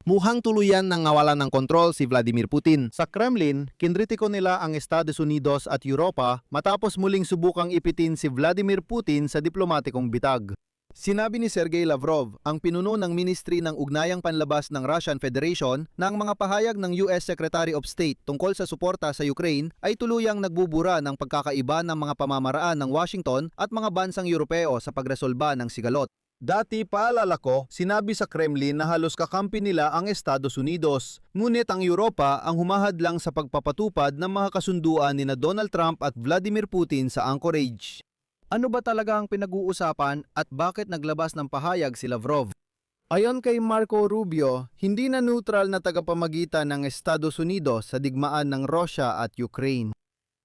Mukhang tuluyan nang nawalan ng kontrol si Vladimir Putin. Sa Kremlin, kinritiko nila ang Estados Unidos at Europa matapos muling subukang ipitin si Vladimir Putin sa diplomatikong bitag. Sinabi ni Sergey Lavrov, ang pinuno ng Ministry ng Ugnayang Panlabas ng Russian Federation, na ang mga pahayag ng US Secretary of State tungkol sa suporta sa Ukraine ay tuluyang nagbubura ng pagkakaiba ng mga pamamaraan ng Washington at mga bansang Europeo sa pagresolba ng sigalot. Dati, paalala ko, sinabi sa Kremlin na halos kakampi nila ang Estados Unidos. Ngunit ang Europa ang humahadlang sa pagpapatupad ng mga kasunduan ni Donald Trump at Vladimir Putin sa Anchorage. Ano ba talaga ang pinag-uusapan at bakit naglabas ng pahayag si Lavrov? Ayon kay Marco Rubio, hindi na neutral na tagapamagitan ng Estados Unidos sa digmaan ng Russia at Ukraine.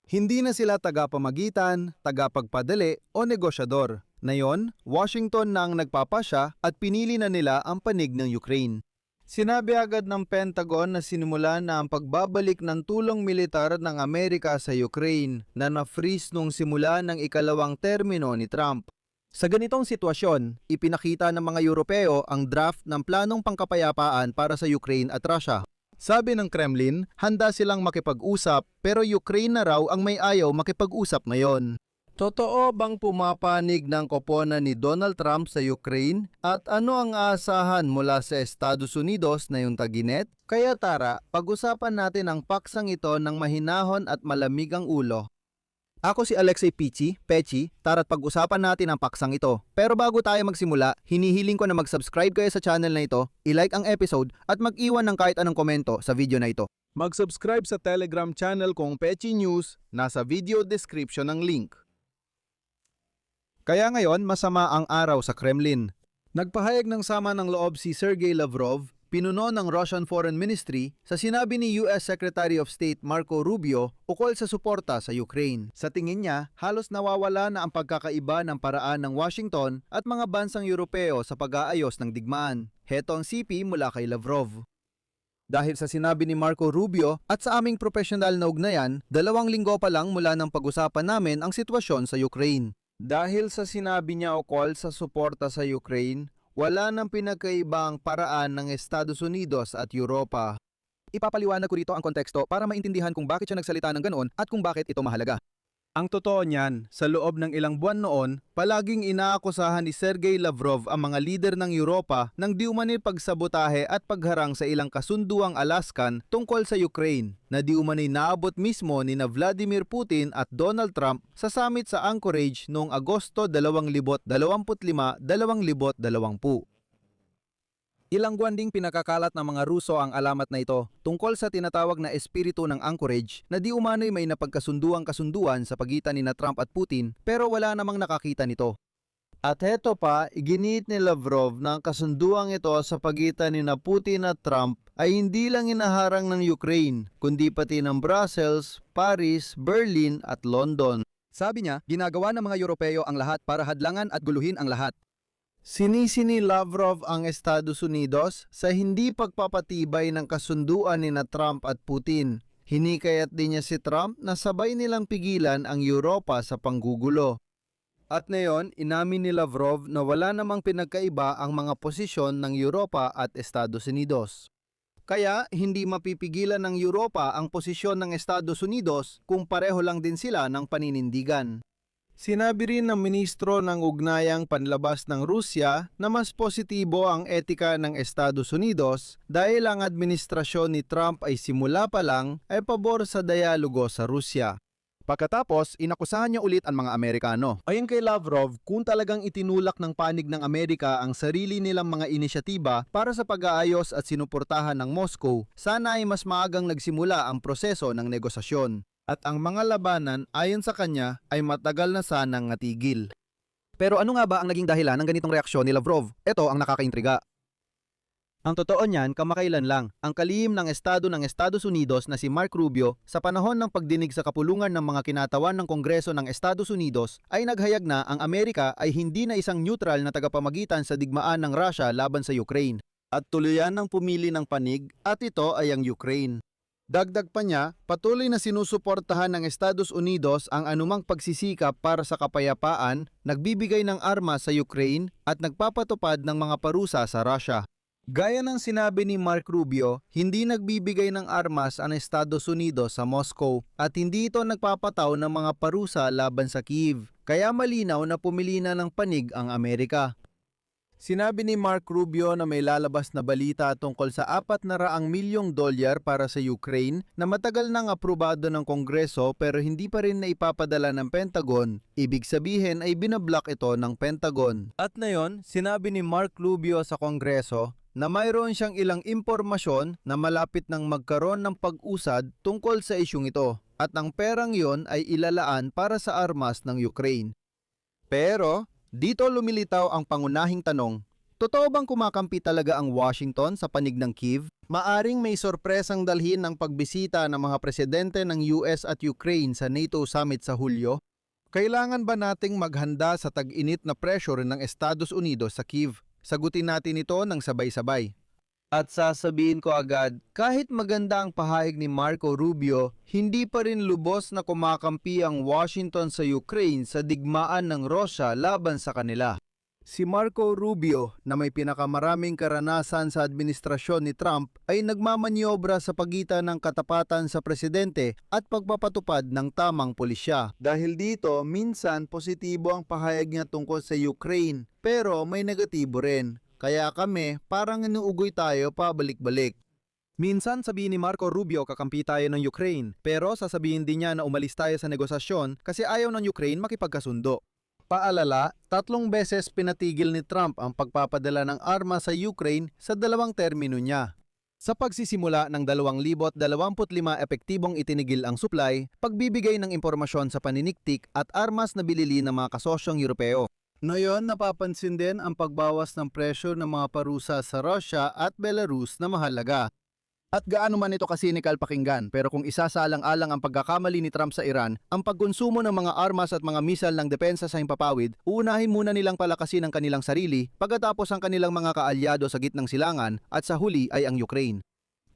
Hindi na sila tagapamagitan, tagapagpadali o negosyador. Ngayon, Washington na ang nagpapasya at pinili na nila ang panig ng Ukraine. Sinabi agad ng Pentagon na sinimula na ang pagbabalik ng tulong militar ng Amerika sa Ukraine na na-freeze nung simula ng ikalawang termino ni Trump. Sa ganitong sitwasyon, ipinakita ng mga Europeo ang draft ng planong pangkapayapaan para sa Ukraine at Russia. Sabi ng Kremlin, handa silang makipag-usap pero Ukraine na raw ang may ayaw makipag-usap ngayon. Totoo bang pumapanig ng koponan ni Donald Trump sa Ukraine? At ano ang aasahan mula sa Estados Unidos na yung taginet? Kaya tara, pag-usapan natin ang paksang ito ng mahinahon at malamig ang ulo. Ako si Alexei Pechi, tara't pag-usapan natin ang paksang ito. Pero bago tayo magsimula, hinihiling ko na mag-subscribe kayo sa channel na ito, i-like ang episode at mag-iwan ng kahit anong komento sa video na ito. Mag-subscribe sa Telegram channel kong Pechi News, nasa video description ng link. Kaya ngayon, masama ang araw sa Kremlin. Nagpahayag ng sama ng loob si Sergey Lavrov, pinuno ng Russian Foreign Ministry, sa sinabi ni US Secretary of State Marco Rubio ukol sa suporta sa Ukraine. Sa tingin niya, halos nawawala na ang pagkakaiba ng paraan ng Washington at mga bansang Europeo sa pag-aayos ng digmaan. Heto ang CP mula kay Lavrov. Dahil sa sinabi ni Marco Rubio at sa aming profesional na ugnayan, 2 linggo pa lang mula nang pag-usapan namin ang sitwasyon sa Ukraine. Dahil sa sinabi niya ukol sa suporta sa Ukraine, wala nang pinagkaiba ang paraan ng Estados Unidos at Europa. Ipapaliwanag ko rito ang konteksto para maintindihan kung bakit siya nagsalita ng ganoon at kung bakit ito mahalaga. Ang totoo niyan, sa loob ng ilang buwan noon, palaging inaakusahan ni Sergey Lavrov ang mga lider ng Europa ng di umano'y pagsabotahe at pagharang sa ilang kasunduang Alaskan tungkol sa Ukraine, na di umano'y naabot mismo ni Vladimir Putin at Donald Trump sa summit sa Anchorage noong Agosto 2025-2020. Ilang buwan ding pinakakalat ng mga Ruso ang alamat na ito tungkol sa tinatawag na espiritu ng Anchorage na di umano'y may napagkasunduan sa pagitan ni Trump at Putin pero wala namang nakakita nito. At heto pa, iginiit ni Lavrov na ang kasunduang ito sa pagitan ni Putin at Trump ay hindi lang inaharang ng Ukraine kundi pati ng Brussels, Paris, Berlin at London. Sabi niya, ginagawa ng mga Europeo ang lahat para hadlangan at guluhin ang lahat. Sinisi ni Lavrov ang Estados Unidos sa hindi pagpapatibay ng kasunduan ni Trump at Putin. Hinikayat din niya si Trump na sabay nilang pigilan ang Europa sa panggugulo. At ngayon, inamin ni Lavrov na wala namang pinagkaiba ang mga posisyon ng Europa at Estados Unidos. Kaya, hindi mapipigilan ng Europa ang posisyon ng Estados Unidos kung pareho lang din sila ng paninindigan. Sinabi rin ng Ministro ng Ugnayang Panlabas ng Rusya na mas positibo ang etika ng Estados Unidos dahil ang administrasyon ni Trump ay simula pa lang ay pabor sa dialogo sa Rusya. Pagkatapos, inakusahan niya ulit ang mga Amerikano. Ayon kay Lavrov, kung talagang itinulak ng panig ng Amerika ang sarili nilang mga inisyatiba para sa pag-aayos at sinuportahan ng Moscow, sana ay mas maagang nagsimula ang proseso ng negosasyon. At ang mga labanan ayon sa kanya ay matagal na sanang natigil. Pero ano nga ba ang naging dahilan ng ganitong reaksyon ni Lavrov? Ito ang nakakaintriga. Ang totoo niyan, kamakailan lang, ang kalihim ng Estado ng Estados Unidos na si Marco Rubio sa panahon ng pagdinig sa kapulungan ng mga kinatawan ng Kongreso ng Estados Unidos ay naghayag na ang Amerika ay hindi na isang neutral na tagapamagitan sa digmaan ng Russia laban sa Ukraine. At tuluyan ng pumili ng panig at ito ay ang Ukraine. Dagdag pa niya, patuloy na sinusuportahan ng Estados Unidos ang anumang pagsisikap para sa kapayapaan, nagbibigay ng armas sa Ukraine at nagpapatupad ng mga parusa sa Russia. Gaya ng sinabi ni Mark Rubio, hindi nagbibigay ng armas ang Estados Unidos sa Moscow at hindi ito nagpapataw ng mga parusa laban sa Kyiv. Kaya malinaw na pumili na ng panig ang Amerika. Sinabi ni Mark Rubio na may lalabas na balita tungkol sa $400 milyong para sa Ukraine na matagal nang aprobado ng Kongreso pero hindi pa rin naipapadala ng Pentagon. Ibig sabihin ay binablock ito ng Pentagon. At ngayon, sinabi ni Mark Rubio sa Kongreso na mayroon siyang ilang impormasyon na malapit nang magkaroon ng pag-usad tungkol sa isyung ito at ang perang yon ay ilalaan para sa armas ng Ukraine. Pero dito lumilitaw ang pangunahing tanong, totoo bang kumakampi talaga ang Washington sa panig ng Kyiv? Maaring may sorpresang dalhin ng pagbisita ng mga presidente ng US at Ukraine sa NATO summit sa Hulyo? Kailangan ba nating maghanda sa tag-init na pressure ng Estados Unidos sa Kyiv? Sagutin natin ito ng sabay-sabay. At sasabihin ko agad, kahit maganda ang pahayag ni Marco Rubio, hindi pa rin lubos na kumakampi ang Washington sa Ukraine sa digmaan ng Russia laban sa kanila. Si Marco Rubio, na may pinakamaraming karanasan sa administrasyon ni Trump, ay nagmamanyobra sa pagitan ng katapatan sa presidente at pagpapatupad ng tamang pulisya. Dahil dito, minsan positibo ang pahayag niya tungkol sa Ukraine, pero may negatibo rin. Kaya kami, parang inuugoy tayo pabalik-balik. Minsan sabihin ni Marco Rubio kakampi tayo ng Ukraine, pero sasabihin din niya na umalis tayo sa negosasyon kasi ayaw ng Ukraine makipagkasundo. Paalala, 3 beses pinatigil ni Trump ang pagpapadala ng armas sa Ukraine sa 2 termino niya. Sa pagsisimula ng 2025 epektibong itinigil ang supply, pagbibigay ng impormasyon sa paniniktik at armas na bilili ng mga kasosyong Europeo. Ngayon, napapansin din ang pagbawas ng presyo ng mga parusa sa Russia at Belarus na mahalaga. At gaano man ito kasinikal pakinggan, pero kung isasalang-alang ang pagkakamali ni Trump sa Iran, ang pagkonsumo ng mga armas at mga misal ng depensa sa himpapawid, uunahin muna nilang palakasin ang kanilang sarili pagkatapos ang kanilang mga kaalyado sa gitnang silangan at sa huli ay ang Ukraine.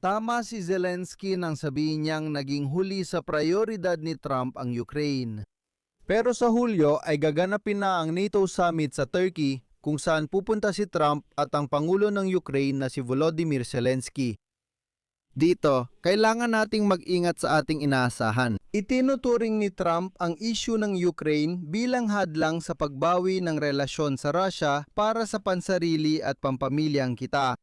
Tama si Zelensky nang sabihin niyang naging huli sa prioridad ni Trump ang Ukraine. Pero sa Hulyo ay gaganapin na ang NATO summit sa Turkey kung saan pupunta si Trump at ang Pangulo ng Ukraine na si Volodymyr Zelensky. Dito, kailangan nating mag-ingat sa ating inaasahan. Itinuturing ni Trump ang issue ng Ukraine bilang hadlang sa pagbawi ng relasyon sa Russia para sa pansarili at pampamilyang kita.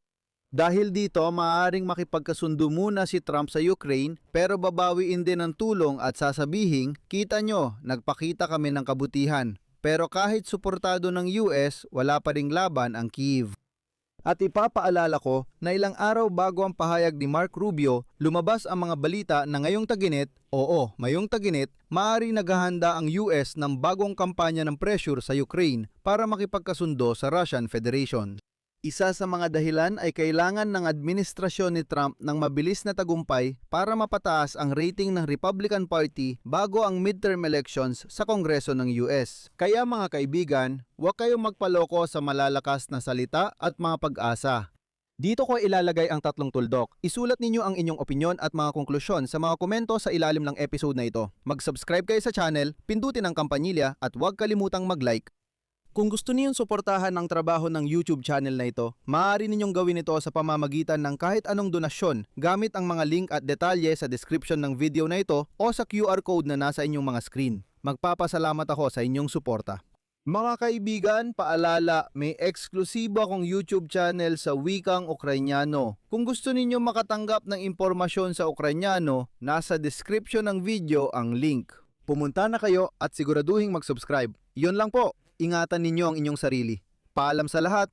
Dahil dito, maaaring makipagkasundo muna si Trump sa Ukraine pero babawiin din ng tulong at sasabihing, kita nyo, nagpakita kami ng kabutihan. Pero kahit suportado ng US, wala pa ring laban ang Kyiv. At ipapaalala ko na ilang araw bago ang pahayag ni Mark Rubio, lumabas ang mga balita na ngayong taginit, mayong taginit, maaaring naghahanda ang US ng bagong kampanya ng pressure sa Ukraine para makipagkasundo sa Russian Federation. Isa sa mga dahilan ay kailangan ng administrasyon ni Trump ng mabilis na tagumpay para mapataas ang rating ng Republican Party bago ang midterm elections sa Kongreso ng US. Kaya mga kaibigan, huwag kayong magpaloko sa malalakas na salita at mga pag-asa. Dito ko ilalagay ang 3 tuldok. Isulat ninyo ang inyong opinyon at mga konklusyon sa mga komento sa ilalim ng episode na ito. Mag-subscribe kayo sa channel, pindutin ang kampanilya at huwag kalimutang mag-like. Kung gusto niyong suportahan ang trabaho ng YouTube channel na ito, maaari ninyong gawin ito sa pamamagitan ng kahit anong donasyon gamit ang mga link at detalye sa description ng video na ito o sa QR code na nasa inyong mga screen. Magpapasalamat ako sa inyong suporta. Mga kaibigan, paalala, may eksklusibo akong YouTube channel sa wikang Ukrainyano. Kung gusto ninyo makatanggap ng impormasyon sa Ukrainyano, nasa description ng video ang link. Pumunta na kayo at siguraduhing mag-subscribe. Iyon lang po. Ingatan ninyo ang inyong sarili. Paalam sa lahat.